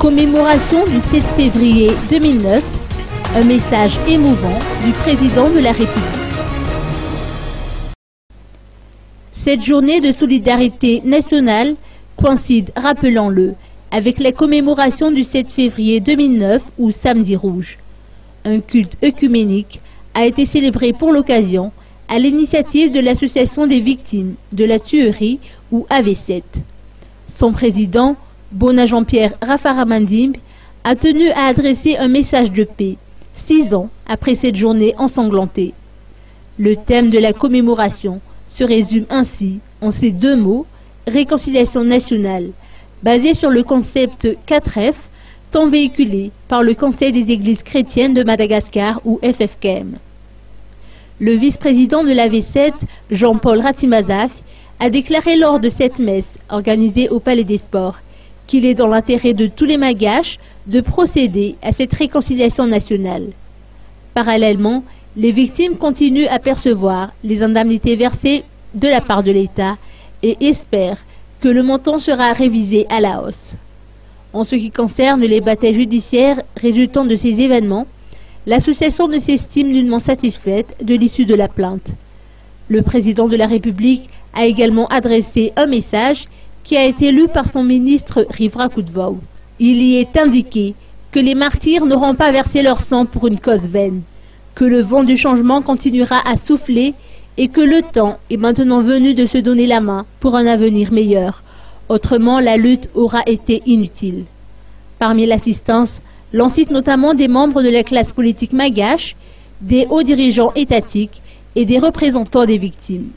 Commémoration du 7 février 2009, un message émouvant du président de la République. Cette journée de solidarité nationale coïncide, rappelons-le, avec la commémoration du 7 février 2009 ou Samedi Rouge. Un culte œcuménique a été célébré pour l'occasion à l'initiative de l'Association des victimes de la tuerie ou AV7. Son président, Bona Jean-Pierre Raffaramandimb, a tenu à adresser un message de paix, 6 ans après cette journée ensanglantée. Le thème de la commémoration se résume ainsi en ces 2 mots, réconciliation nationale, basé sur le concept 4F, tant véhiculé par le Conseil des Églises chrétiennes de Madagascar ou FFKM. Le vice-président de l'AV7, Jean-Paul Ratimazaf, a déclaré lors de cette messe organisée au Palais des Sports qu'il est dans l'intérêt de tous les Malgaches de procéder à cette réconciliation nationale. Parallèlement, les victimes continuent à percevoir les indemnités versées de la part de l'État et espèrent que le montant sera révisé à la hausse. En ce qui concerne les batailles judiciaires résultant de ces événements, l'association ne s'estime nullement satisfaite de l'issue de la plainte. Le président de la République a également adressé un message qui a été lu par son ministre Rivra Koudvou. Il y est indiqué que les martyrs n'auront pas versé leur sang pour une cause vaine, que le vent du changement continuera à souffler et que le temps est maintenant venu de se donner la main pour un avenir meilleur. Autrement, la lutte aura été inutile. Parmi l'assistance, l'on cite notamment des membres de la classe politique malgache, des hauts dirigeants étatiques et des représentants des victimes.